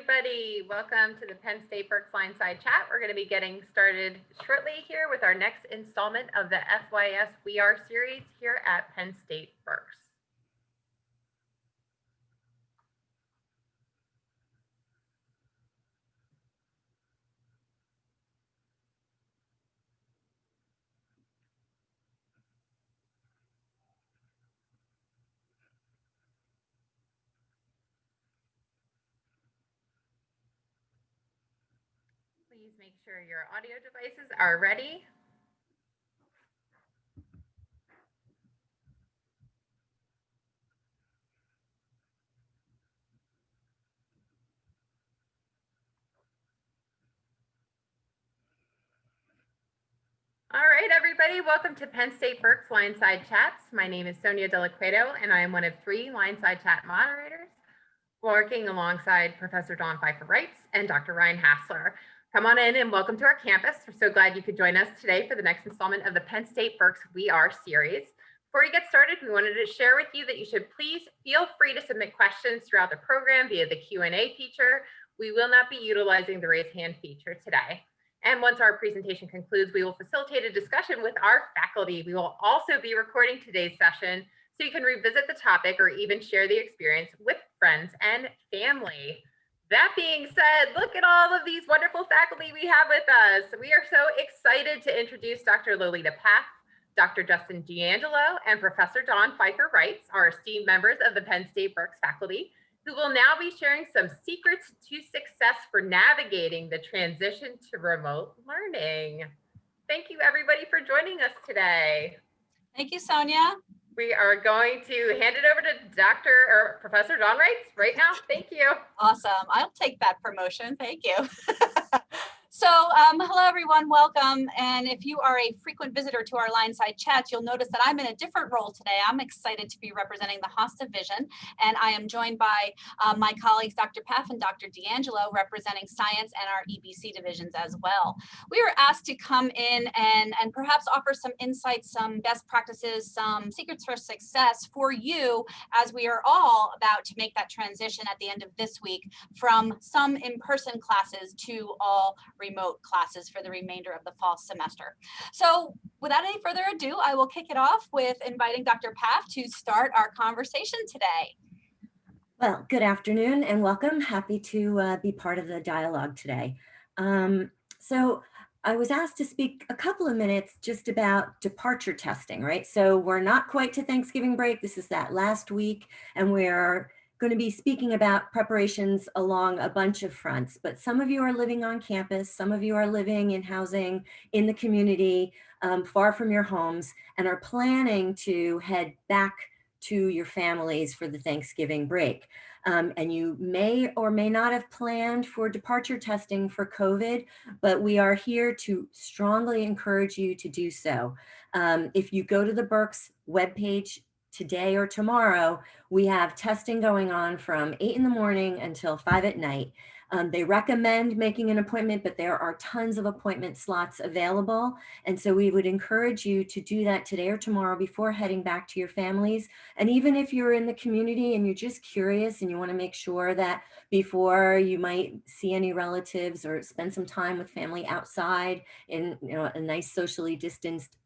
everybody. Welcome to the Penn State Berks LionSide Chat. We're going to be getting started shortly here with our next installment of the FYS We Are series here at Penn State Berks. Please make sure your audio devices are ready. All right, everybody, welcome to Penn State Berks LionSide Chats. My name is Sonia Delacueto, and I am one of 3 LionSide Chat moderators, working alongside Professor Dawn Pfeifer Reitz and Dr. Ryan Hassler. Come on in and welcome to our campus. We're so glad you could join us today for the next installment of the Penn State Berks We Are series. Before we get started, we wanted to share with you that you should please feel free to submit questions throughout the program via the Q&A feature. We will not be utilizing the raise hand feature today. And once our presentation concludes, we will facilitate a discussion with our faculty. We will also be recording today's session so you can revisit the topic or even share the experience with friends and family. That being said, look at all of these wonderful faculty we have with us. We are so excited to introduce Dr. Lolita Paff, Dr. Justin DiAngelo, and Professor Dawn Pfeifer Reitz, our esteemed members of the Penn State Berks faculty, who will now be sharing some secrets to success for navigating the transition to remote learning. Thank you, everybody, for joining us today. Thank you, Sonia. We are going to hand it over to Professor Dawn Reitz right now. Thank you. Awesome. I'll take that promotion. Thank you. So hello, everyone. Welcome. And if you are a frequent visitor to our LionSide Chats, you'll notice that I'm in a different role today. I'm excited to be representing the Haas Division, and I am joined by my colleagues, Dr. Paff and Dr. DiAngelo, representing science and our EBC divisions as well. We were asked to come in and perhaps offer some insights, some best practices, some secrets for success for you as we are all about to make that transition at the end of this week from some in-person classes to all remote classes for the remainder of the fall semester. So without any further ado, I will kick it off with inviting Dr. Paff to start our conversation today. Well, good afternoon and welcome. Happy to be part of the dialogue today. So I was asked to speak a couple of minutes just about departure testing, right? So we're not quite to Thanksgiving break. This is that last week, and we're going to be speaking about preparations along a bunch of fronts, but some of you are living on campus, some of you are living in housing in the community, far from your homes, and are planning to head back to your families for the Thanksgiving break. And you may or may not have planned for departure testing for COVID, but we are here to strongly encourage you to do so. If you go to the Berks webpage today or tomorrow, we have testing going on from 8 in the morning until 5 at night. They recommend making an appointment, but there are tons of appointment slots available. And so we would encourage you to do that today or tomorrow before heading back to your families. And even if you're in the community and you're just curious and you want to make sure that before you might see any relatives or spend some time with family outside in a nice socially distanced,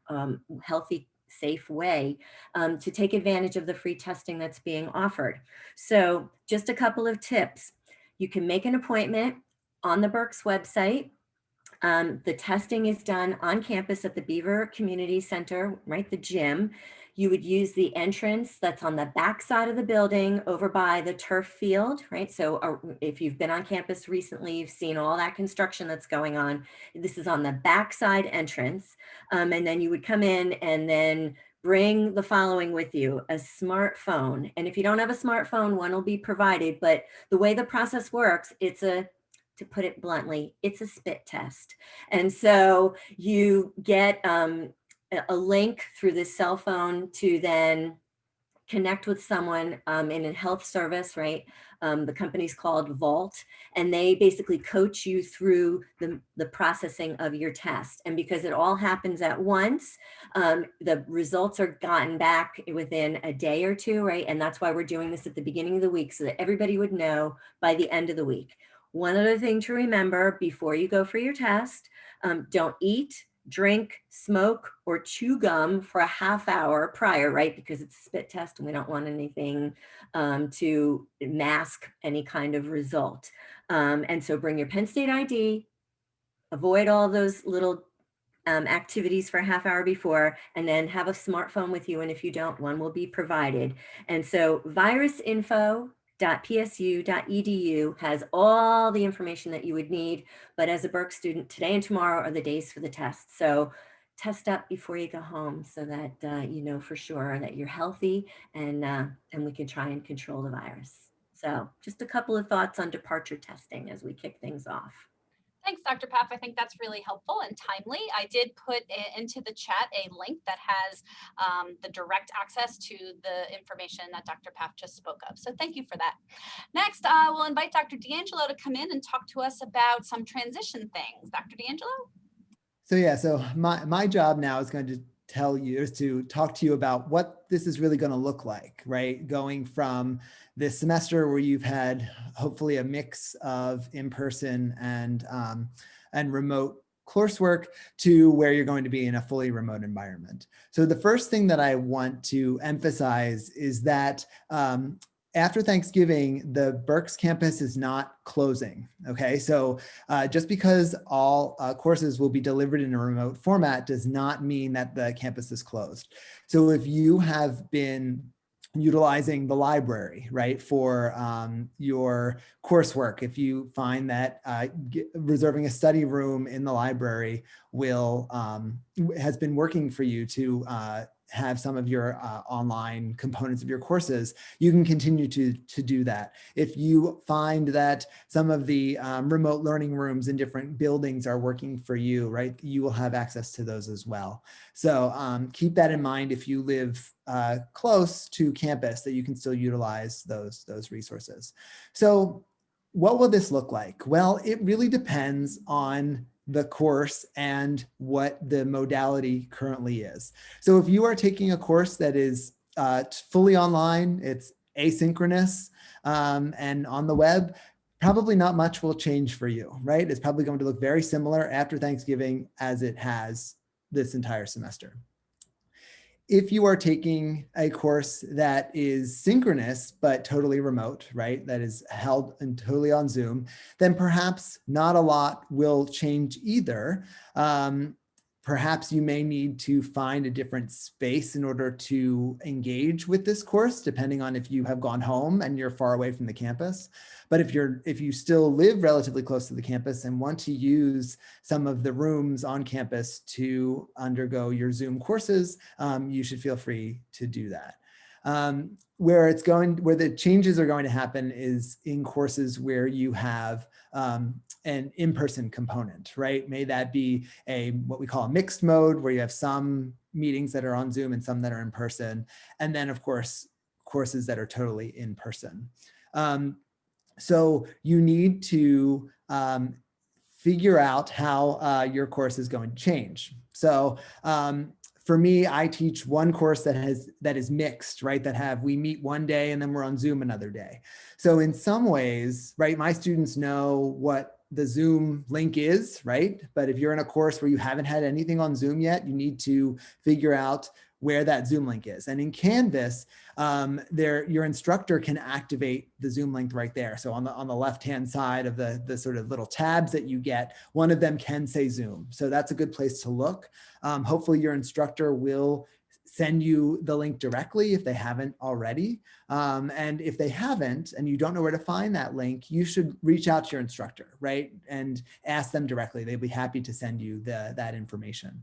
healthy, safe way, to take advantage of the free testing that's being offered. So just a couple of tips. You can make an appointment on the Berks website. The testing is done on campus at the Beaver Community Center, right, the gym. You would use the entrance that's on the back side of the building over by the turf field, right? So if you've been on campus recently, you've seen all that construction that's going on. This is on the back side entrance. And then you would come in and then bring the following with you: a smartphone. And if you don't have a smartphone, one will be provided. But the way the process works, to put it bluntly, it's a spit test. And so you get a link through this cell phone to then connect with someone in a health service, right? The company's called Vault, and they basically coach you through the processing of your test. And because it all happens at once, the results are gotten back within a day or two, right? And that's why we're doing this at the beginning of the week, so that everybody would know by the end of the week. One other thing to remember before you go for your test, don't eat, drink, smoke, or chew gum for a half hour prior, right? Because it's a spit test and we don't want anything to mask any kind of result. And so bring your Penn State ID, avoid all those little activities for a half hour before, and then have a smartphone with you. And if you don't, one will be provided. And so virusinfo.psu.edu has all the information that you would need. But as a Berks student, today and tomorrow are the days for the test. So test up before you go home so that you know for sure that you're healthy and we can try and control the virus. So just a couple of thoughts on departure testing as we kick things off. Thanks, Dr. Paff. I think that's really helpful and timely. I did put into the chat a link that has the direct access to the information that Dr. Paff just spoke of. So thank you for that. Next, we'll invite Dr. DiAngelo to come in and talk to us about some transition things. Dr. DiAngelo? So my job now is going to talk to you about what this is really going to look like, right? Going from this semester where you've had hopefully a mix of in-person and remote coursework to where you're going to be in a fully remote environment. So the first thing that I want to emphasize is that after Thanksgiving, the Berks campus is not closing, okay? So just because all courses will be delivered in a remote format does not mean that the campus is closed. So if you have been utilizing the library, right, for your coursework, if you find that reserving a study room in the library has been working for you to have some of your online components of your courses, you can continue to do that. If you find that some of the remote learning rooms in different buildings are working for you, right, you will have access to those as well. So keep that in mind if you live close to campus, that you can still utilize those resources. So what will this look like? Well, it really depends on the course and what the modality currently is. So if you are taking a course that is fully online, it's asynchronous and on the web, probably not much will change for you, right? It's probably going to look very similar after Thanksgiving as it has this entire semester. If you are taking a course that is synchronous, but totally remote, right, that is held and totally on Zoom, then perhaps not a lot will change either. Perhaps you may need to find a different space in order to engage with this course, depending on if you have gone home and you're far away from the campus. But if you still live relatively close to the campus and want to use some of the rooms on campus to undergo your Zoom courses, you should feel free to do that. Where the changes are going to happen is in courses where you have an in-person component, right? May that be what we call a mixed mode, where you have some meetings that are on Zoom and some that are in person. And then of course, courses that are totally in person. So you need to figure out how your course is going to change. So for me, I teach one course that is mixed, right? We meet one day and then we're on Zoom another day. So in some ways, right, my students know what the Zoom link is, right? But if you're in a course where you haven't had anything on Zoom yet, you need to figure out where that Zoom link is. And in Canvas, your instructor can activate the Zoom link right there. So on the left-hand side of the sort of little tabs that you get, one of them can say Zoom. So that's a good place to look. Hopefully your instructor will send you the link directly if they haven't already. And if they haven't, and you don't know where to find that link, you should reach out to your instructor, right? And ask them directly. They'd be happy to send you that information.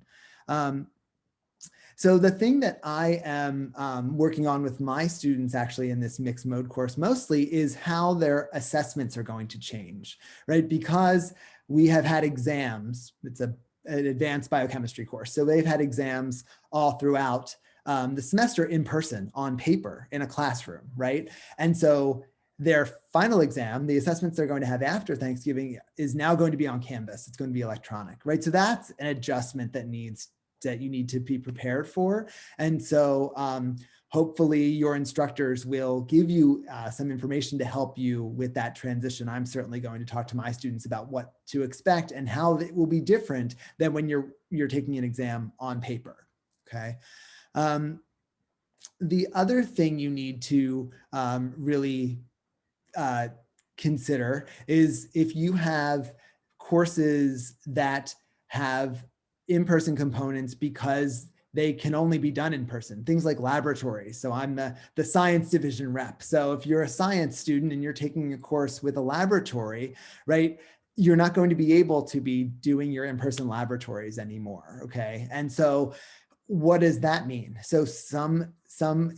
So the thing that I am working on with my students actually in this mixed mode course mostly is how their assessments are going to change, right? Because we have had exams, it's an advanced biochemistry course. So they've had exams all throughout the semester in person on paper in a classroom, right? And so their final exam, the assessments they're going to have after Thanksgiving, is now going to be on Canvas. It's going to be electronic, right? So that's an adjustment that you need to be prepared for. And so hopefully your instructors will give you some information to help you with that transition. I'm certainly going to talk to my students about what to expect and how it will be different than when you're taking an exam on paper, okay? The other thing you need to really consider is if you have courses that have in-person components because they can only be done in person, things like laboratories. So I'm the science division rep. So if you're a science student and you're taking a course with a laboratory, right, you're not going to be able to be doing your in-person laboratories anymore, okay? And so what does that mean? So some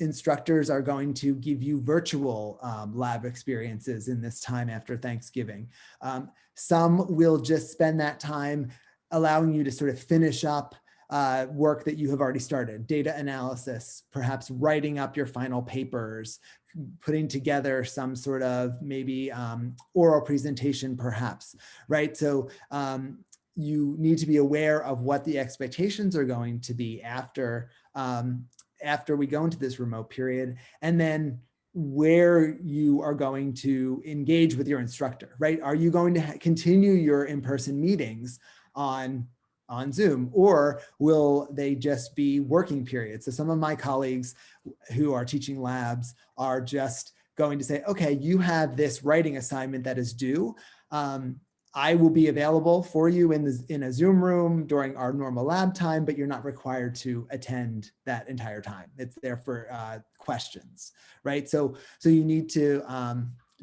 instructors are going to give you virtual lab experiences in this time after Thanksgiving. Some will just spend that time allowing you to sort of finish up work that you have already started, data analysis, perhaps writing up your final papers, putting together some sort of maybe oral presentation perhaps, right? So you need to be aware of what the expectations are going to be after we go into this remote period, and then where you are going to engage with your instructor, right? Are you going to continue your in-person meetings on Zoom, or will they just be working periods? So some of my colleagues who are teaching labs are just going to say, okay, you have this writing assignment that is due. I will be available for you in a Zoom room during our normal lab time, but you're not required to attend that entire time. It's there for questions, right? So you need to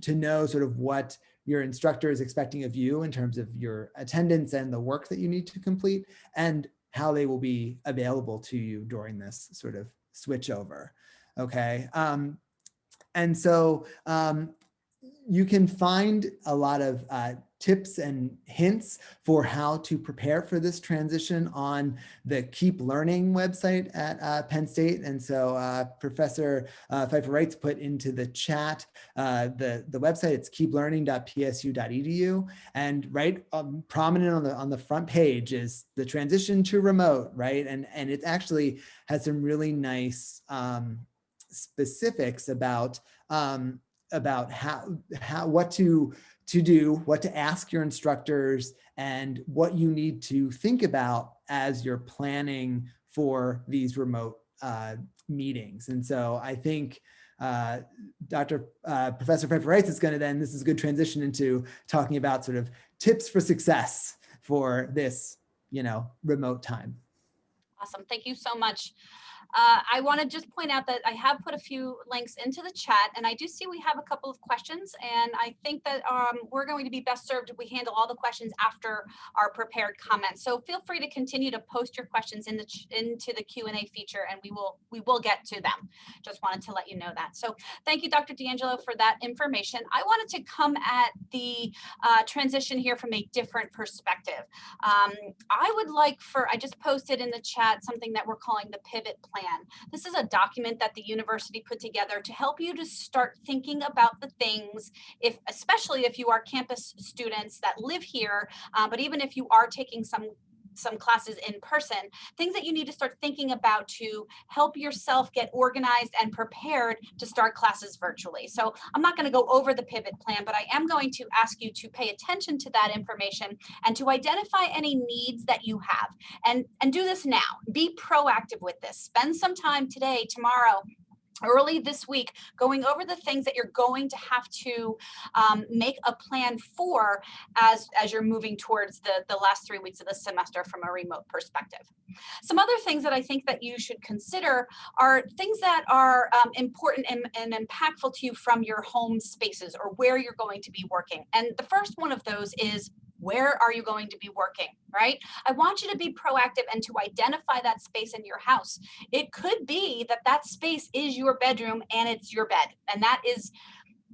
know sort of what your instructor is expecting of you in terms of your attendance and the work that you need to complete, and how they will be available to you during this sort of switch over, okay? And so you can find a lot of tips and hints for how to prepare for this transition on the Keep Learning website at Penn State. And so Professor Pfeifer Reitz put into the chat the website. It's keeplearning.psu.edu. And right prominent on the front page is the transition to remote, right? And it actually has some really nice specifics about how what to do, what to ask your instructors, and what you need to think about as you're planning for these remote meetings. And so I think Professor Pfeifer Reitz is going to then, this is a good transition into talking about sort of tips for success for this, remote time. Awesome. Thank you so much. I want to just point out that I have put a few links into the chat, and I do see we have a couple of questions, and I think that we're going to be best served if we handle all the questions after our prepared comments. So feel free to continue to post your questions into the Q&A feature, and we will get to them. Just wanted to let you know that. So thank you, Dr. DiAngelo, for that information. I wanted to come at the transition here from a different perspective. I just posted in the chat something that we're calling the pivot plan. This is a document that the university put together to help you to start thinking about the things, especially if you are campus students that live here, but even if you are taking some classes in person, things that you need to start thinking about to help yourself get organized and prepared to start classes virtually. So I'm not going to go over the pivot plan, but I am going to ask you to pay attention to that information and to identify any needs that you have, and do this now. Be proactive with this. Spend some time today, tomorrow, early this week, going over the things that you're going to have to make a plan for as you're moving towards the last 3 weeks of the semester from a remote perspective. Some other things that I think that you should consider are things that are important and impactful to you from your home spaces or where you're going to be working. And the first one of those is, where are you going to be working, right? I want you to be proactive and to identify that space in your house. It could be that space is your bedroom and it's your bed. And that is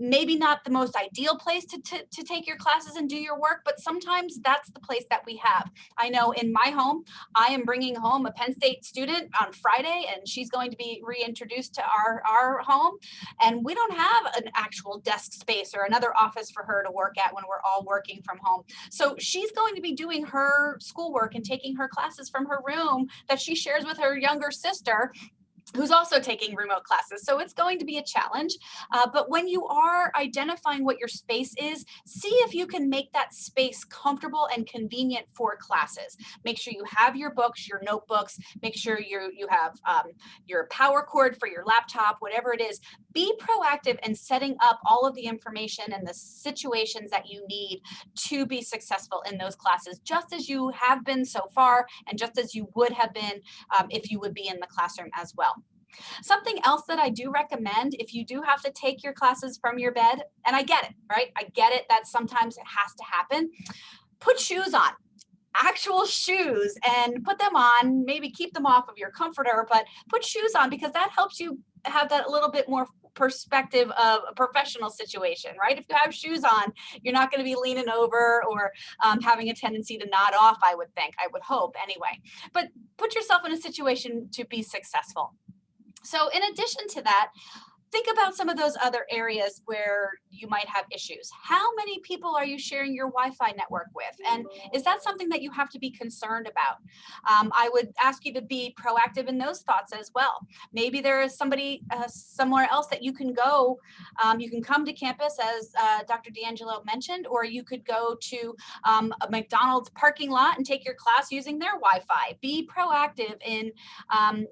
maybe not the most ideal place to take your classes and do your work, but sometimes that's the place that we have. I know in my home, I am bringing home a Penn State student on Friday, and she's going to be reintroduced to our home. And we don't have an actual desk space or another office for her to work at when we're all working from home. So she's going to be doing her schoolwork and taking her classes from her room that she shares with her younger sister. who's also taking remote classes. So it's going to be a challenge. But when you are identifying what your space is, see if you can make that space comfortable and convenient for classes. Make sure you have your books, your notebooks, make sure you have your power cord for your laptop, whatever it is. Be proactive in setting up all of the information and the situations that you need to be successful in those classes, just as you have been so far, and just as you would have been if you would be in the classroom as well. Something else that I do recommend, if you do have to take your classes from your bed, and I get it, right? I get it that sometimes it has to happen. Put shoes on, actual shoes, and put them on, maybe keep them off of your comforter, but put shoes on, because that helps you have that little bit more perspective of a professional situation, right? If you have shoes on, you're not going to be leaning over or having a tendency to nod off, I would think, I would hope anyway. But put yourself in a situation to be successful. So in addition to that, think about some of those other areas where you might have issues. How many people are you sharing your Wi-Fi network with? And is that something that you have to be concerned about? I would ask you to be proactive in those thoughts as well. Maybe there is somebody somewhere else that you can go. You can come to campus, as Dr. DiAngelo mentioned, or you could go to a McDonald's parking lot and take your class using their Wi-Fi. Be proactive in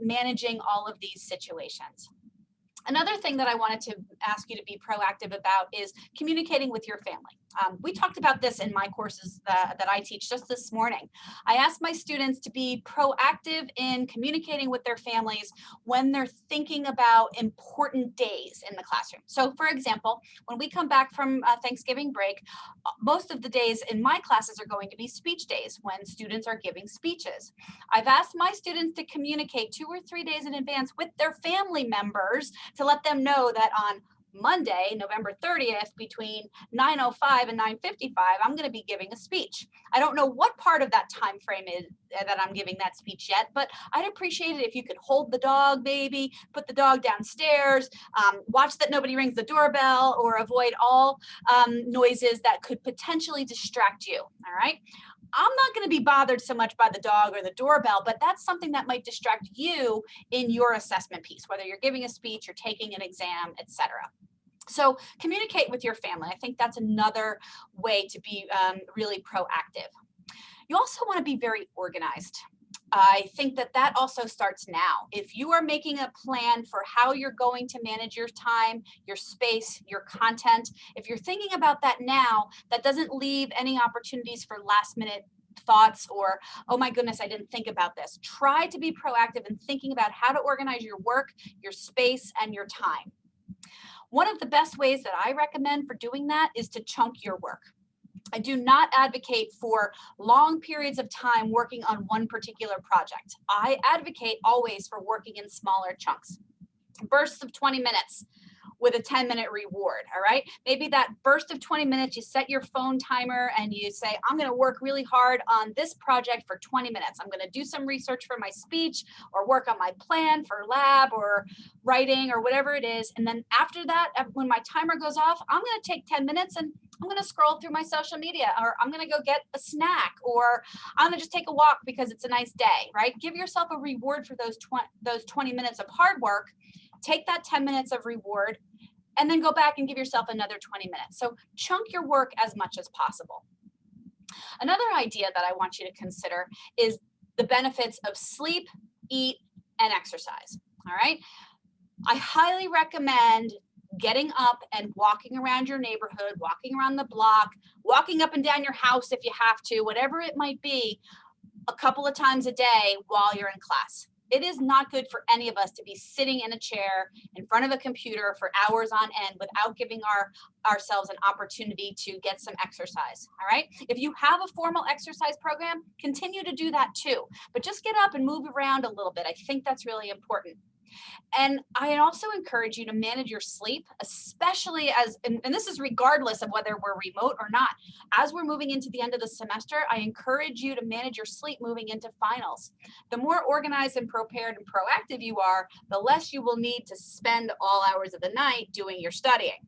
managing all of these situations. Another thing that I wanted to ask you to be proactive about is communicating with your family. We talked about this in my courses that I teach just this morning. I asked my students to be proactive in communicating with their families when they're thinking about important days in the classroom. So for example, when we come back from Thanksgiving break, most of the days in my classes are going to be speech days when students are giving speeches. I've asked my students to communicate 2 or 3 days in advance with their family members to let them know that on Monday, November 30th, between 9:05 and 9:55, I'm going to be giving a speech. I don't know what part of that time frame is that I'm giving that speech yet, but I'd appreciate it if you could hold the dog, maybe put the dog downstairs, watch that nobody rings the doorbell, or avoid all noises that could potentially distract you. All right. I'm not going to be bothered so much by the dog or the doorbell, but that's something that might distract you in your assessment piece, whether you're giving a speech or taking an exam, etc. So communicate with your family. I think that's another way to be really proactive. You also want to be very organized. I think that also starts now. If you are making a plan for how you're going to manage your time, your space, your content, if you're thinking about that now, that doesn't leave any opportunities for last minute thoughts or, oh my goodness, I didn't think about this. Try to be proactive in thinking about how to organize your work, your space, and your time. One of the best ways that I recommend for doing that is to chunk your work. I do not advocate for long periods of time working on one particular project. I advocate always for working in smaller chunks, bursts of 20 minutes with a 10-minute reward, all right? Maybe that burst of 20 minutes, you set your phone timer and you say, I'm gonna work really hard on this project for 20 minutes. I'm gonna do some research for my speech or work on my plan for lab or writing or whatever it is. And then after that, when my timer goes off, I'm gonna take 10 minutes and I'm gonna scroll through my social media, or I'm gonna go get a snack, or I'm gonna just take a walk because it's a nice day, right? Give yourself a reward for those 20 minutes of hard work. Take that 10 minutes of reward and then go back and give yourself another 20 minutes. So chunk your work as much as possible. Another idea that I want you to consider is the benefits of sleep, eat, and exercise, all right? I highly recommend getting up and walking around your neighborhood, walking around the block, walking up and down your house if you have to, whatever it might be, a couple of times a day while you're in class. It is not good for any of us to be sitting in a chair in front of a computer for hours on end without giving ourselves an opportunity to get some exercise, all right? If you have a formal exercise program, continue to do that too, but just get up and move around a little bit. I think that's really important. And I also encourage you to manage your sleep, especially and this is regardless of whether we're remote or not. As we're moving into the end of the semester, I encourage you to manage your sleep moving into finals. The more organized and prepared and proactive you are, the less you will need to spend all hours of the night doing your studying.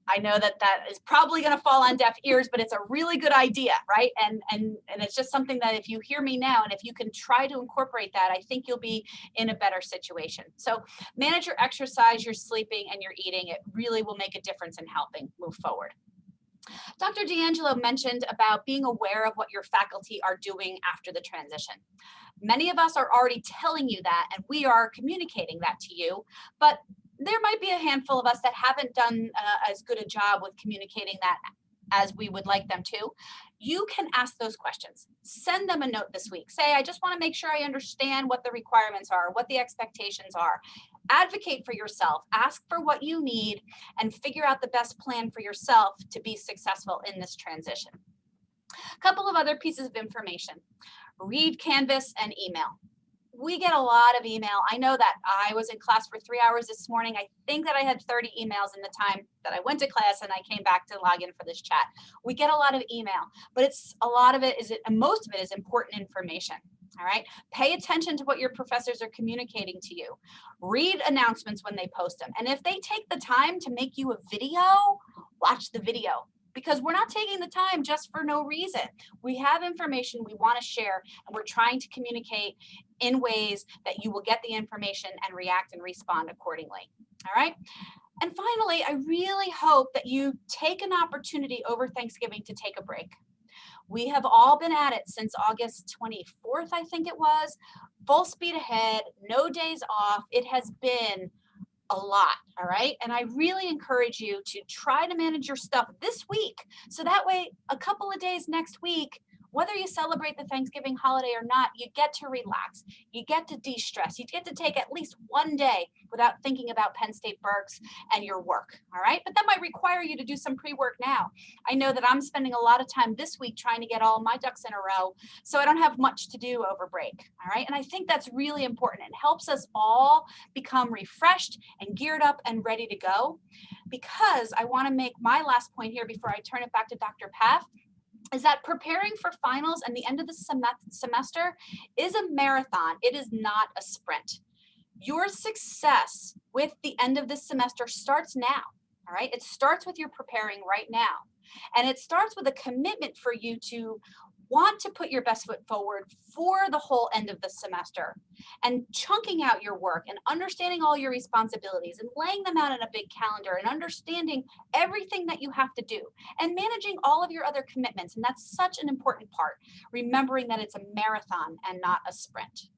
I know that that is probably going to fall on deaf ears, but it's a really good idea, right? And it's just something that if you hear me now, and if you can try to incorporate that, I think you'll be in a better situation. So manage your exercise, your sleeping, and your eating. It really will make a difference in helping move forward. Dr. DiAngelo mentioned about being aware of what your faculty are doing after the transition. Many of us are already telling you that, and we are communicating that to you, but there might be a handful of us that haven't done as good a job with communicating that as we would like them to. You can ask those questions. Send them a note this week. Say, I just want to make sure I understand what the requirements are, what the expectations are. Advocate for yourself, ask for what you need, and figure out the best plan for yourself to be successful in this transition. A couple of other pieces of information. Read Canvas and email. We get a lot of email. I know that I was in class for 3 hours this morning. I think that I had 30 emails in the time that I went to class and I came back to log in for this chat. We get a lot of email, but most of it is important information. All right. Pay attention to what your professors are communicating to you. Read announcements when they post them. And if they take the time to make you a video, watch the video. Because we're not taking the time just for no reason. We have information we want to share, and we're trying to communicate in ways that you will get the information and react and respond accordingly. All right. And finally, I really hope that you take an opportunity over Thanksgiving to take a break. We have all been at it since August 24th, I think it was, full speed ahead, no days off. It has been a lot, all right? And I really encourage you to try to manage your stuff this week. So that way, a couple of days next week, whether you celebrate the Thanksgiving holiday or not, you get to relax, you get to de-stress, you get to take at least one day without thinking about Penn State Berks and your work, all right? But that might require you to do some pre-work now. I know that I'm spending a lot of time this week trying to get all my ducks in a row, so I don't have much to do over break, all right? And I think that's really important. It helps us all become refreshed and geared up and ready to go, because I wanna make my last point here before I turn it back to Dr. Paff, is that preparing for finals and the end of the semester is a marathon. It is not a sprint. Your success with the end of this semester starts now, all right? It starts with you preparing right now. And it starts with a commitment for you to want to put your best foot forward for the whole end of the semester, and chunking out your work and understanding all your responsibilities and laying them out in a big calendar and understanding everything that you have to do and managing all of your other commitments. And that's such an important part, remembering that it's a marathon and not a sprint.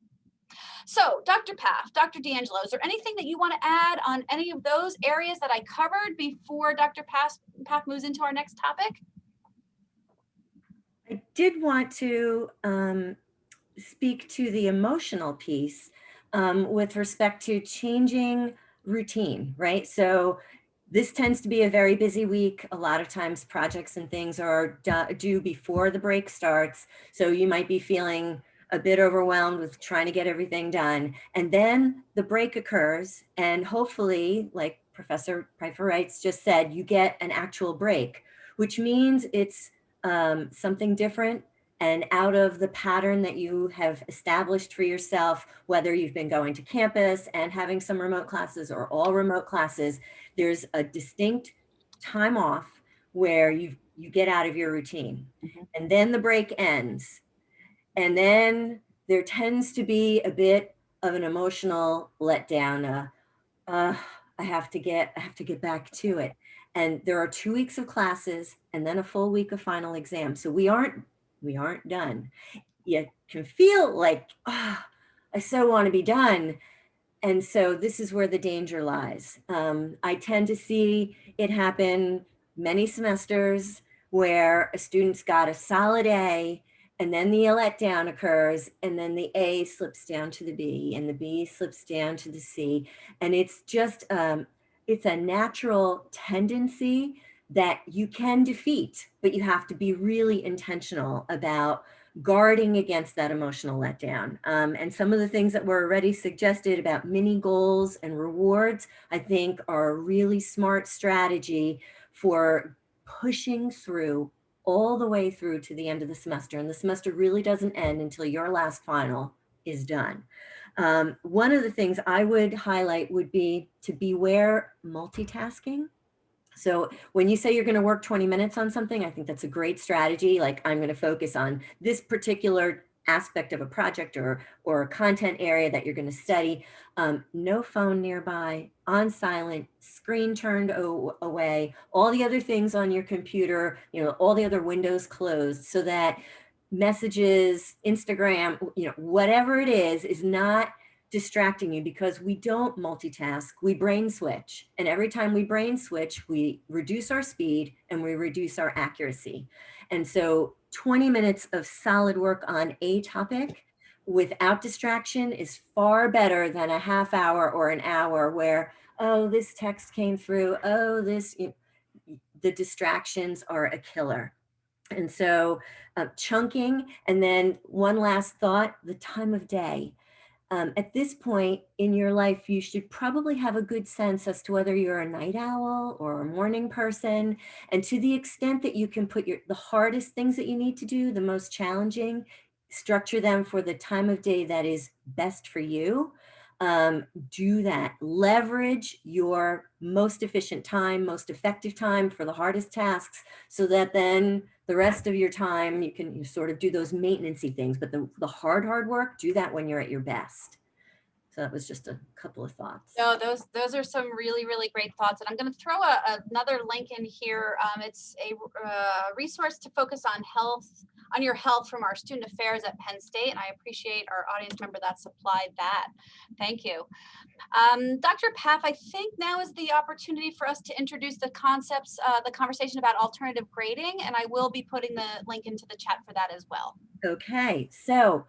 So Dr. Paff, Dr. DiAngelo, is there anything that you want to add on any of those areas that I covered before Dr. Paff moves into our next topic? I did want to speak to the emotional piece with respect to changing routine, right? So this tends to be a very busy week. A lot of times projects and things are due before the break starts. So you might be feeling a bit overwhelmed with trying to get everything done. And then the break occurs, and hopefully, like Professor Pfeifer just said, you get an actual break, which means it's something different and out of the pattern that you have established for yourself, whether you've been going to campus and having some remote classes or all remote classes. There's a distinct time off where you get out of your routine. And then the break ends. And then there tends to be a bit of an emotional letdown. I have to get back to it. And there are 2 weeks of classes and then a full week of final exams. So we aren't done. You can feel like, I so want to be done. And so this is where the danger lies. I tend to see it happen many semesters where a student's got a solid A, and then the letdown occurs, and then the A slips down to the B, and the B slips down to the C. And it's just, it's a natural tendency that you can defeat, but you have to be really intentional about guarding against that emotional letdown. And some of the things that were already suggested about mini goals and rewards, I think are a really smart strategy for pushing through all the way through to the end of the semester. And the semester really doesn't end until your last final is done. One of the things I would highlight would be to beware multitasking. So when you say you're going to work 20 minutes on something, I think that's a great strategy. Like, I'm going to focus on this particular aspect of a project or a content area that you're going to study. No phone nearby, on silent, screen turned away, all the other things on your computer, all the other windows closed, so that messages, Instagram, whatever it is not distracting you, because we don't multitask, we brain switch. And every time we brain switch, we reduce our speed and we reduce our accuracy. And so 20 minutes of solid work on a topic without distraction is far better than a half hour or an hour where, oh, this text came through, oh, the distractions are a killer. And so chunking, and then one last thought, the time of day. At this point in your life, you should probably have a good sense as to whether you're a night owl or a morning person. And to the extent that you can put the hardest things that you need to do, the most challenging, structure them for the time of day that is best for you. Do that. Leverage your most efficient time, most effective time for the hardest tasks, so that then the rest of your time you can sort of do those maintenance-y things. But the hard work, do that when you're at your best. So that was just a couple of thoughts. No, those are some really, really great thoughts. And I'm going to throw another link in here. It's a resource to focus on your health from our student affairs at Penn State. And I appreciate our audience member that supplied that. Thank you. Dr. Paff, I think now is the opportunity for us to introduce the concepts, the conversation about alternative grading. And I will be putting the link into the chat for that as well. Okay, so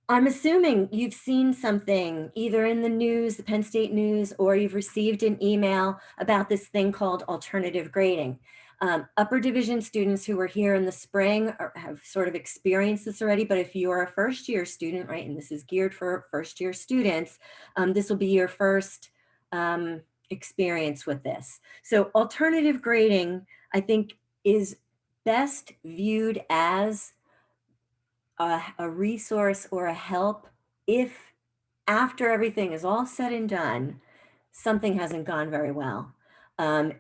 I'm assuming you've seen something either in the news, the Penn State news, or you've received an email about this thing called alternative grading. Upper division students who were here in the spring have sort of experienced this already, but if you're a first year student, right, and this is geared for first year students, this will be your first experience with this. So alternative grading, I think, is best viewed as a resource or a help if, after everything is all said and done, something hasn't gone very well.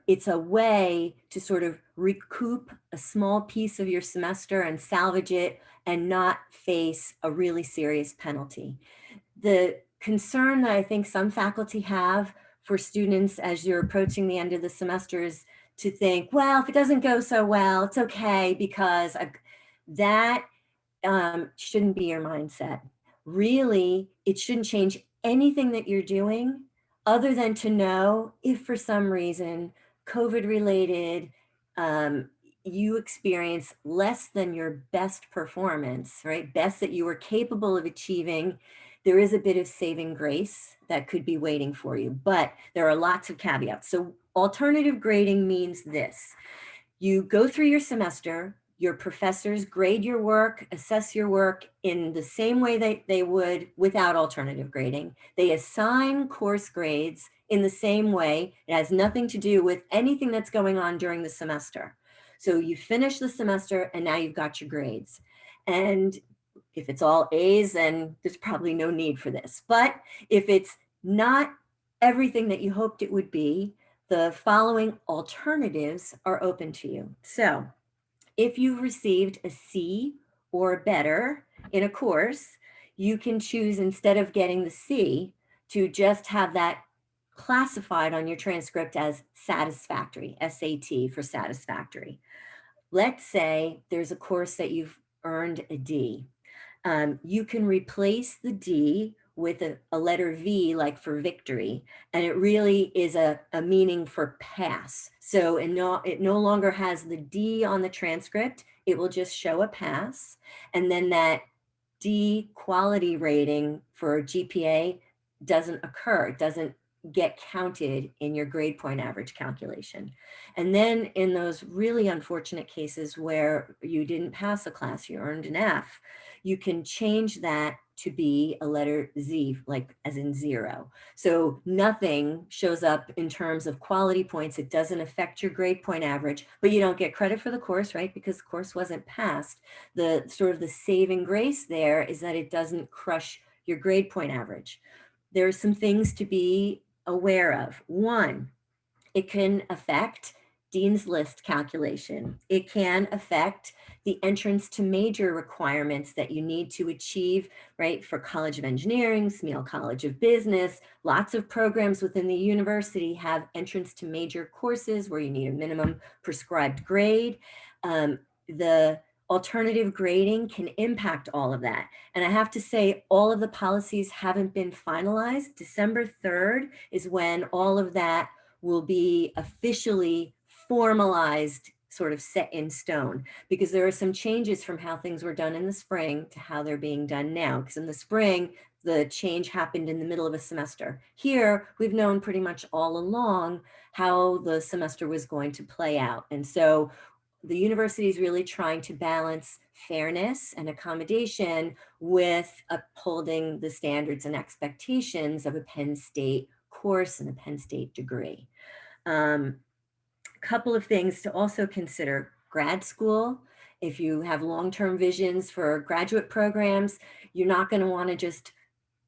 It's a way to sort of recoup a small piece of your semester and salvage it and not face a really serious penalty. The concern that I think some faculty have for students as you're approaching the end of the semester is to think, well, if it doesn't go so well, it's okay, because that shouldn't be your mindset. Really, it shouldn't change anything that you're doing, other than to know if for some reason, COVID related, you experience less than your best performance, right? Best that you were capable of achieving. There is a bit of saving grace that could be waiting for you, but there are lots of caveats. So alternative grading means this: you go through your semester, your professors grade your work, assess your work in the same way that they would without alternative grading. They assign course grades in the same way. It has nothing to do with anything that's going on during the semester. So you finish the semester and now you've got your grades. And if it's all A's, then there's probably no need for this. But if it's not everything that you hoped it would be, the following alternatives are open to you. So if you've received a C or better in a course, you can choose, instead of getting the C, to just have that classified on your transcript as satisfactory, SAT for satisfactory. Let's say there's a course that you've earned a D. You can replace the D with a letter V, like for victory, and it really is a meaning for pass. So it no longer has the D on the transcript, it will just show a pass, and then that D quality rating for GPA doesn't occur, it doesn't get counted in your grade point average calculation. And then in those really unfortunate cases where you didn't pass a class, you earned an F, you can change that to be a letter Z, like as in 0. So nothing shows up in terms of quality points. It doesn't affect your grade point average, but you don't get credit for the course, right? Because the course wasn't passed. The sort of the saving grace there is that it doesn't crush your grade point average. There are some things to be aware of. One, it can affect Dean's List calculation. It can affect the entrance to major requirements that you need to achieve, right? For College of Engineering, Smeal College of Business, lots of programs within the university have entrance to major courses where you need a minimum prescribed grade. The alternative grading can impact all of that. And I have to say, all of the policies haven't been finalized. December 3rd is when all of that will be officially formalized, sort of set in stone, because there are some changes from how things were done in the spring to how they're being done now. Because in the spring, the change happened in the middle of a semester. Here, we've known pretty much all along how the semester was going to play out. And so the university is really trying to balance fairness and accommodation with upholding the standards and expectations of a Penn State course and a Penn State degree. Couple of things to also consider: grad school. If you have long-term visions for graduate programs, you're not going to want to just,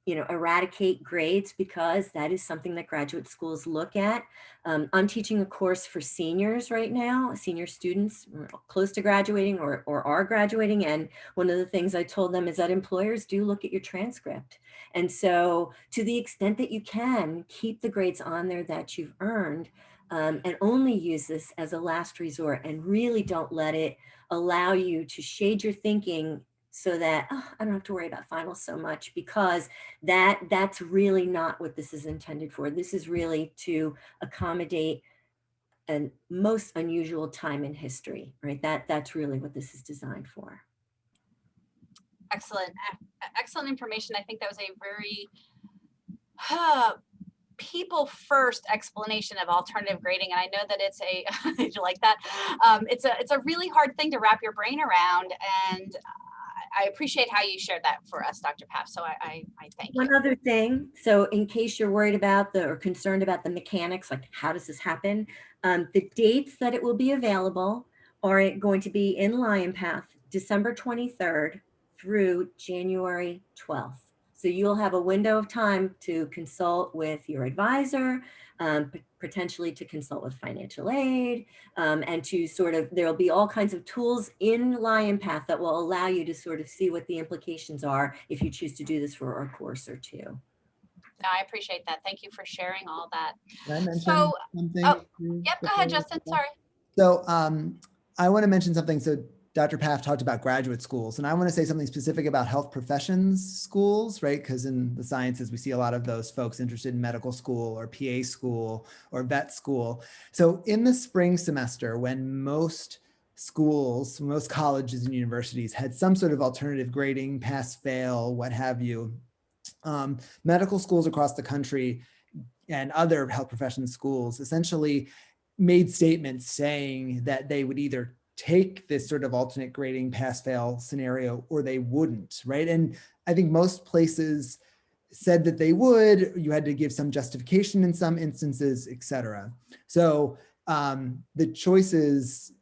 eradicate grades, because that is something that graduate schools look at. I'm teaching a course for seniors right now, senior students close to graduating or are graduating. And one of the things I told them is that employers do look at your transcript. And so to the extent that you can, keep the grades on there that you've earned, and only use this as a last resort, and really don't let it allow you to shade your thinking so that, oh, I don't have to worry about finals so much, because that's really not what this is intended for. This is really to accommodate a most unusual time in history, right? That's really what this is designed for. Excellent, excellent information. I think that was a very people first explanation of alternative grading. And I know that it's a, did you like that? It's a really hard thing to wrap your brain around. And I appreciate how you shared that for us, Dr. Paff. So I thank you. One other thing, so in case you're worried about or concerned about the mechanics, like how does this happen? The dates that it will be available are going to be in LionPath, December 23rd through January 12th. So you'll have a window of time to consult with your advisor, potentially to consult with financial aid, and to there'll be all kinds of tools in LionPath that will allow you to sort of see what the implications are if you choose to do this for a course or two. No, I appreciate that. Thank you for sharing all that. Can I mention So, something? oh, yep, go ahead, Justin, sorry. So I want to mention something. So Dr. Paff talked about graduate schools, and I want to say something specific about health professions schools, right? Because in the sciences, we see a lot of those folks interested in medical school or PA school or vet school. So in the spring semester, when most schools, most colleges and universities had some sort of alternative grading, pass, fail, what have you, medical schools across the country and other health profession schools essentially made statements saying that they would either take this sort of alternate grading pass fail scenario or they wouldn't, right? And I think most places said that they would. You had to give some justification in some instances, et cetera. So the choices,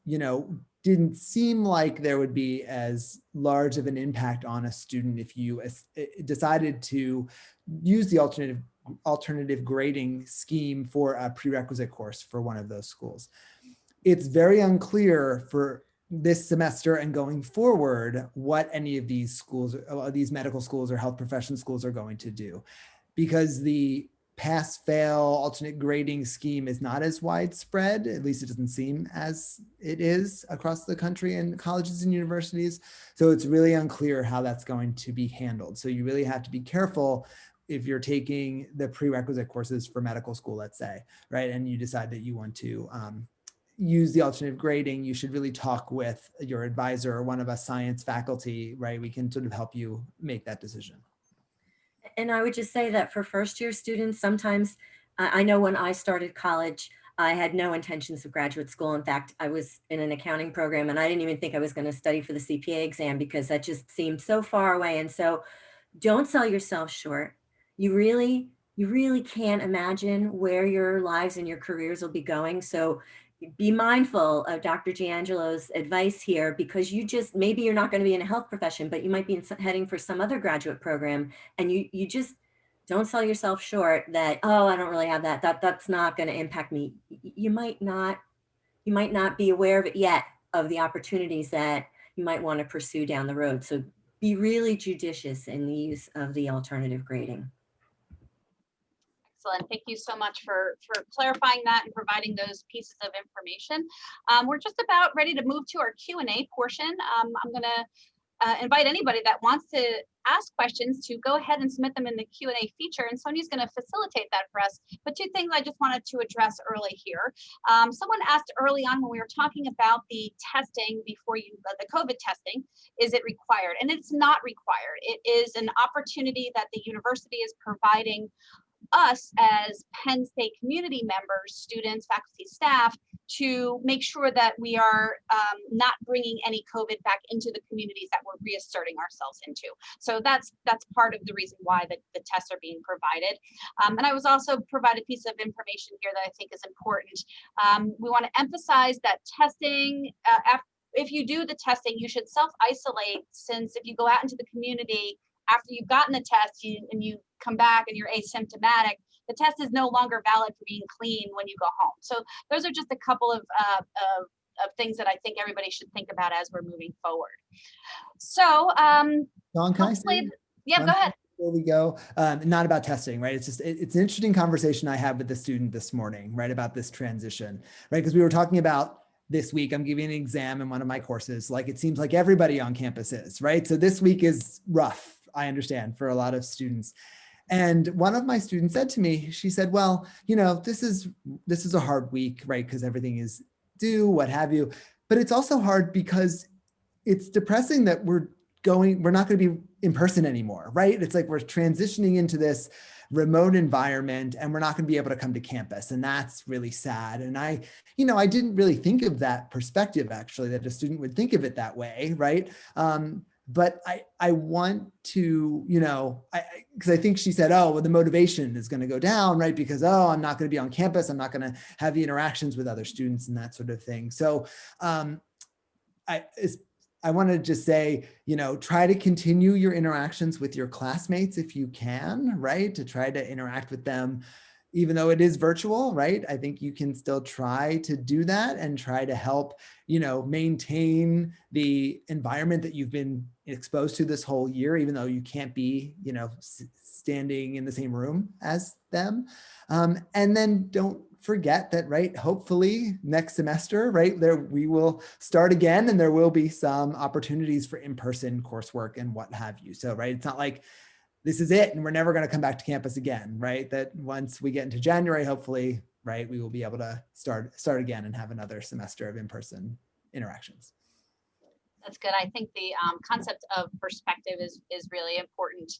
didn't seem like there would be as large of an impact on a student if you decided to use the alternative grading scheme for a prerequisite course for one of those schools. It's very unclear for this semester and going forward what any of these schools, these medical schools or health profession schools are going to do, because the pass fail alternate grading scheme is not as widespread. At least it doesn't seem as it is across the country in colleges and universities. So it's really unclear how that's going to be handled. So you really have to be careful if you're taking the prerequisite courses for medical school, let's say, right? And you decide that you want to use the alternative grading, you should really talk with your advisor or one of us science faculty, right? We can sort of help you make that decision. And I would just say that for first year students, sometimes I know when I started college, I had no intentions of graduate school. In fact, I was in an accounting program and I didn't even think I was going to study for the CPA exam because that just seemed so far away. And so don't sell yourself short. You really can't imagine where your lives and your careers will be going. So be mindful of Dr. DiAngelo's advice here, because maybe you're not going to be in a health profession, but you might be heading for some other graduate program, and you just don't sell yourself short that, oh, I don't really have that. That's not going to impact me. You might not you might not be aware of it yet, of the opportunities that you might want to pursue down the road. So be really judicious in the use of the alternative grading. Excellent. Thank you so much for clarifying that and providing those pieces of information. We're just about ready to move to our Q&A portion. I'm going to invite anybody that wants to ask questions to go ahead and submit them in the Q&A feature, and Sonia's going to facilitate that for us. But two things I just wanted to address early here. Someone asked early on when we were talking about the testing before the COVID testing, is it required? And it's not required. It is an opportunity that the university is providing us as Penn State community members, students, faculty, staff, to make sure that we are not bringing any COVID back into the communities that we're reasserting ourselves into. So that's part of the reason why the tests are being provided. And I was also provided a piece of information here that I think is important. We want to emphasize that testing, if you do the testing, you should self-isolate, since if you go out into the community after you've gotten the test and you come back and you're asymptomatic, the test is no longer valid for being clean when you go home. So those are just a couple of things that I think everybody should think about as we're moving forward. So, Dawn, can I say yeah, go ahead. Before we go, not about testing, right? It's just, it's an interesting conversation I had with the student this morning, right? About this transition, right? Because we were talking about this week, I'm giving an exam in one of my courses. Like, it seems like everybody on campus is, right? So this week is rough, I understand, for a lot of students. And one of my students said to me, she said, well, you know, this is a hard week, right? Because everything is due, what have you. But it's also hard because it's depressing that we're not going to be in person anymore, right? It's like we're transitioning into this remote environment and we're not going to be able to come to campus. And that's really sad. And I didn't really think of that perspective, actually, that a student would think of it that way, right? But I want to, because I think she said, oh, well, the motivation is going to go down, right? Because, oh, I'm not going to be on campus. I'm not going to have the interactions with other students and that sort of thing. So I want to just say, try to continue your interactions with your classmates if you can, right? To try to interact with them, even though it is virtual, right? I think you can still try to do that and try to help, maintain the environment that you've been exposed to this whole year, even though you can't be, standing in the same room as them. And then don't forget that, right, hopefully next semester, right, we will start again and there will be some opportunities for in-person coursework and what have you. So, right, it's not like this is it and we're never going to come back to campus again, right? That once we get into January, hopefully, right, we will be able to start again and have another semester of in-person interactions. That's good. I think the concept of perspective is really important.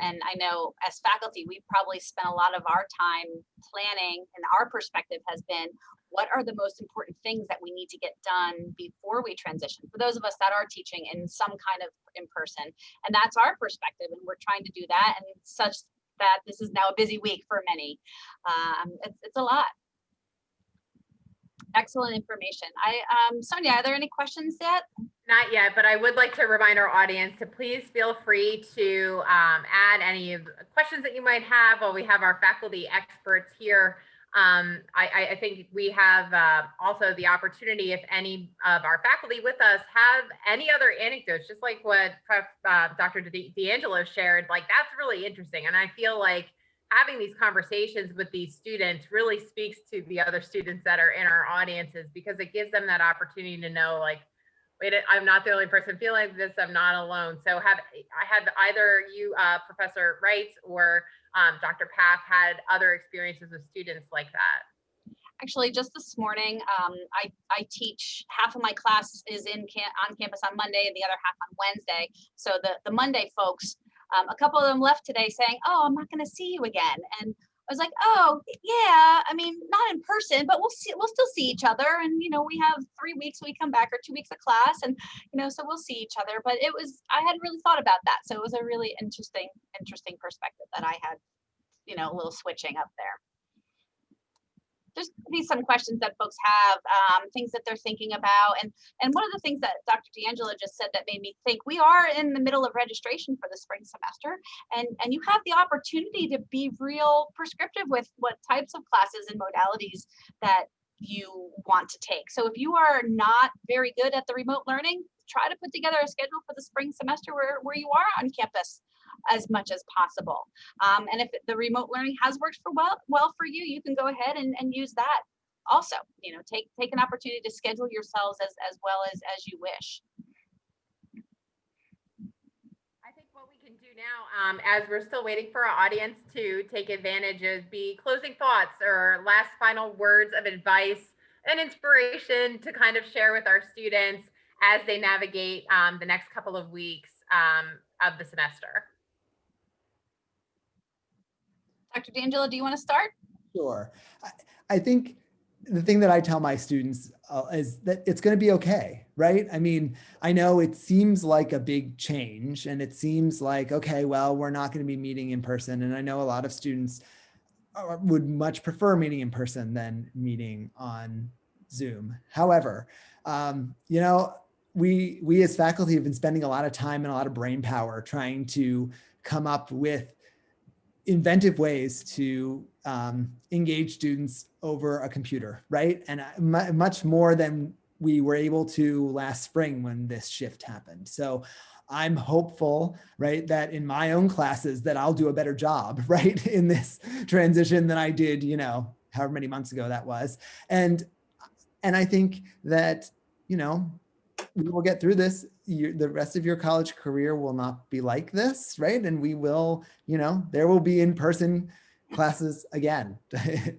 And I know as faculty, we've probably spent a lot of our time planning, and our perspective has been, what are the most important things that we need to get done before we transition? For those of us that are teaching in some kind of in-person, and that's our perspective, and we're trying to do that, and such that this is now a busy week for many. It's a lot. Excellent information. Sonia, are there any questions yet? Not yet, but I would like to remind our audience to please feel free to add any of the questions that you might have while we have our faculty experts here. I think we have also the opportunity, if any of our faculty with us have any other anecdotes, just like what Dr. DiAngelo shared, like that's really interesting. And I feel like having these conversations with these students really speaks to the other students that are in our audiences, because it gives them that opportunity to know, like, wait, I'm not the only person feeling this, I'm not alone. So I had either you, Professor Reitz, or Dr. Paff had other experiences with students like that? Actually, just this morning, I teach, half of my class is on campus on Monday and the other half on Wednesday. So the Monday folks, a couple of them left today saying, oh, I'm not going to see you again. And I was like, oh, yeah, I mean, not in person, but we'll still see each other. And, we have 3 weeks we come back, or 2 weeks of class. And, so we'll see each other. But I hadn't really thought about that. So it was a really interesting perspective that I had, a little switching up there. There's going to be some questions that folks have, things that they're thinking about. And one of the things that Dr. DiAngelo just said that made me think, we are in the middle of registration for the spring semester, and you have the opportunity to be real prescriptive with what types of classes and modalities that you want to take. So if you are not very good at the remote learning, try to put together a schedule for the spring semester where you are on campus as much as possible. And if the remote learning has worked for well for you, you can go ahead and use that also. You know, take an opportunity to schedule yourselves as well as you wish. I think what we can do now, as we're still waiting for our audience to take advantage, is be closing thoughts or last final words of advice and inspiration to kind of share with our students as they navigate the next couple of weeks of the semester. Dr. DiAngelo, do you want to start? Sure. I think the thing that I tell my students is that it's going to be okay, right? I mean, I know it seems like a big change and it seems like, okay, well, we're not going to be meeting in person. And I know a lot of students would much prefer meeting in person than meeting on Zoom. However, you know, we as faculty have been spending a lot of time and a lot of brain power trying to come up with inventive ways to engage students over a computer, right? And much more than we were able to last spring when this shift happened. So I'm hopeful, right, that in my own classes that I'll do a better job, right, in this transition than I did, you know, however many months ago that was. And I think that, you know, we will get through this. The rest of your college career will not be like this, right? And we will, you know, there will be in-person classes again.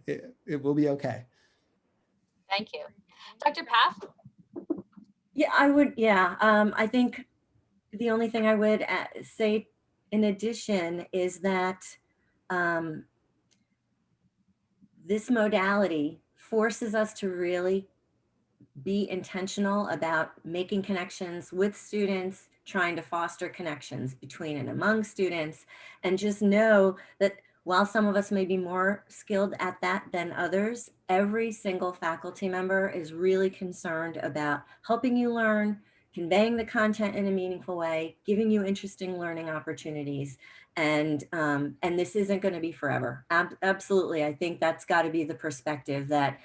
It will be okay. Thank you. Dr. Paff? Yeah, I think the only thing I would say in addition is that this modality forces us to really be intentional about making connections with students, trying to foster connections between and among students, and just know that while some of us may be more skilled at that than others, every single faculty member is really concerned about helping you learn, conveying the content in a meaningful way, giving you interesting learning opportunities. And this isn't going to be forever. Absolutely. I think that's got to be the perspective that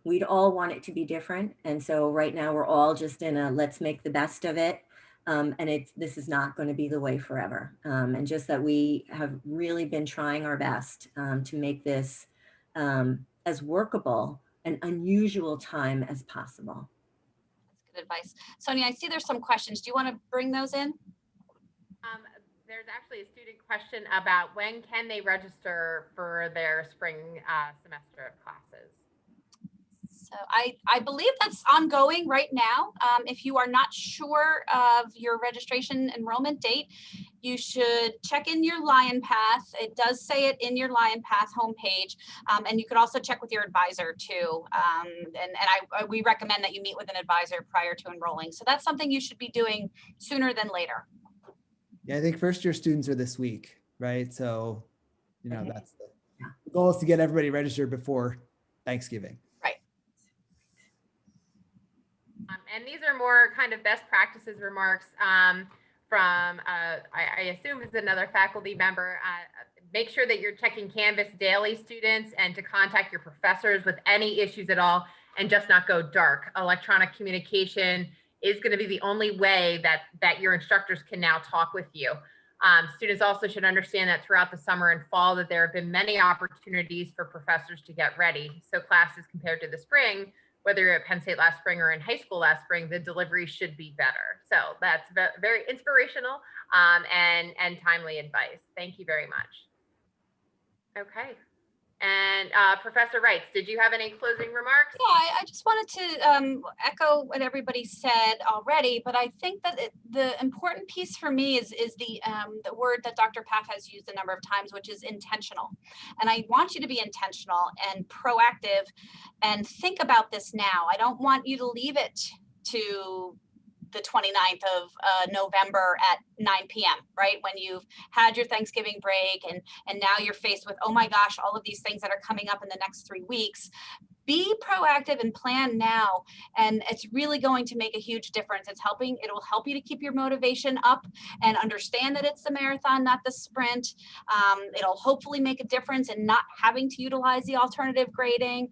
we'd all want it to be different. And so right now we're all just in a let's make the best of it. And this is not going to be the way forever. And just that we have really been trying our best to make this as workable and unusual time as possible. That's good advice. Sonia, I see there's some questions. Do you want to bring those in? There's actually a student question about when can they register for their spring semester of classes. So I believe that's ongoing right now. If you are not sure of your registration enrollment date, you should check in your LionPath. It does say it in your LionPath homepage. And you could also check with your advisor too. We recommend that you meet with an advisor prior to enrolling. So that's something you should be doing sooner than later. Yeah, I think first year students are this week, right? So, you know, that's the goal is to get everybody registered before Thanksgiving. Right. And these are more kind of best practices remarks from, I assume is another faculty member. Make sure that you're checking Canvas daily, students, and to contact your professors with any issues at all, and just not go dark. Electronic communication is going to be the only way that your instructors can now talk with you. Students also should understand that throughout the summer and fall that there have been many opportunities for professors to get ready. So classes compared to the spring, whether you're at Penn State last spring or in high school last spring, the delivery should be better. So that's very inspirational and timely advice. Thank you very much. Okay. And Professor Reitz, did you have any closing remarks? Yeah, I just wanted to echo what everybody said already, but I think that the important piece for me is the word that Dr. Paff has used a number of times, which is intentional. And I want you to be intentional and proactive and think about this now. I don't want you to leave it to the 29th of November at 9 p.m., right? When you've had your Thanksgiving break and now you're faced with, oh my gosh, all of these things that are coming up in the next 3 weeks. be proactive and plan now. And it's really going to make a huge difference. It'll help you to keep your motivation up and understand that it's the marathon, not the sprint. It'll hopefully make a difference in not having to utilize the alternative grading,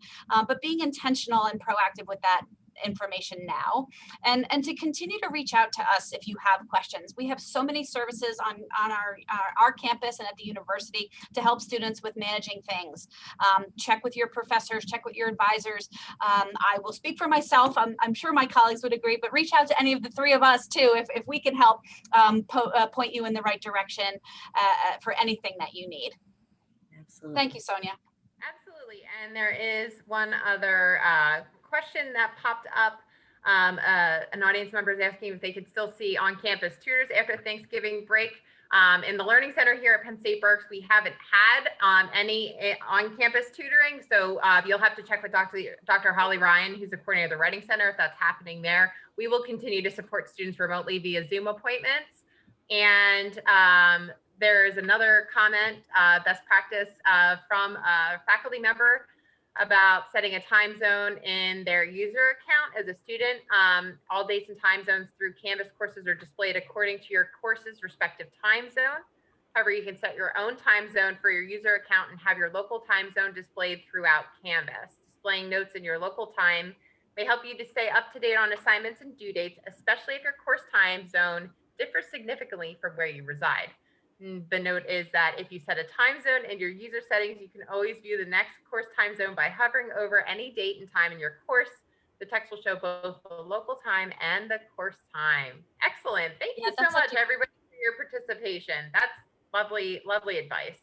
but being intentional and proactive with that information now, and to continue to reach out to us if you have questions. We have so many services on our campus and at the university to help students with managing things. Check with your professors, check with your advisors. I will speak for myself. I'm sure my colleagues would agree, but reach out to any of the three of us too if we can help point you in the right direction for anything that you need. Absolutely. Thank you, Sonia. Absolutely. And there is one other question that popped up. An audience member is asking if they could still see on-campus tutors after Thanksgiving break. In the Learning Center here at Penn State Berks, we haven't had any on-campus tutoring. So you'll have to check with Dr. Holly Ryan, who's the coordinator of the Writing Center, if that's happening there. We will continue to support students remotely via Zoom appointments. And there's another comment, best practice from a faculty member about setting a time zone in their user account as a student. All dates and time zones through Canvas courses are displayed according to your course's respective time zone. However, you can set your own time zone for your user account and have your local time zone displayed throughout Canvas. Displaying notes in your local time may help you to stay up to date on assignments and due dates, especially if your course time zone differs significantly from where you reside. The note is that if you set a time zone in your user settings, you can always view the next course time zone by hovering over any date and time in your course. The text will show both the local time and the course time. Excellent. Thank you so much, everybody, for your participation. That's lovely, lovely advice.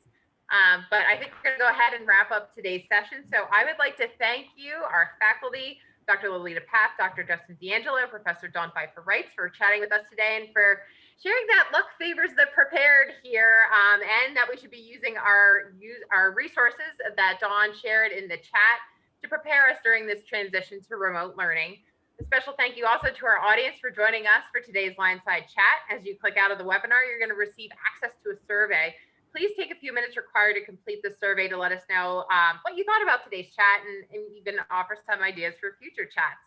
But I think we're going to go ahead and wrap up today's session. So I would like to thank you, our faculty, Dr. Lolita Paff, Dr. Justin DiAngelo, Professor Dawn Pfeifer Reitz, for chatting with us today and for sharing that luck favors the prepared here, and that we should be using our resources that Dawn shared in the chat to prepare us during this transition to remote learning. A special thank you also to our audience for joining us for today's LionSide Chat. As you click out of the webinar, you're going to receive access to a survey. Please take a few minutes required to complete the survey to let us know what you thought about today's chat and even offer some ideas for future chats.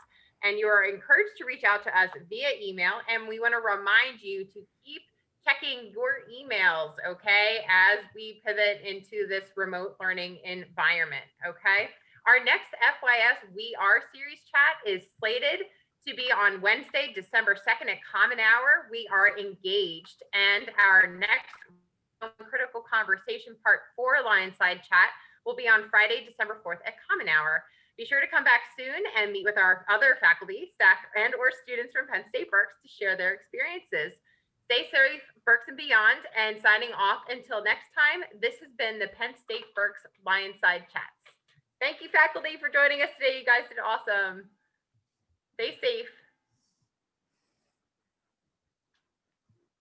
And you are encouraged to reach out to us via email. And we want to remind you to keep checking your emails, okay, as we pivot into this remote learning environment, okay? Our next FYS We Are series chat is slated to be on Wednesday, December 2nd at Common Hour. We are engaged. And our next critical conversation part 4 LionSide Chat will be on Friday, December 4th at Common Hour. Be sure to come back soon and meet with our other faculty, staff, and or students from Penn State Berks to share their experiences. Stay safe, Berks and beyond, and signing off until next time, this has been the Penn State Berks LionSide Chats. Thank you, faculty, for joining us today. You guys did awesome. Stay safe.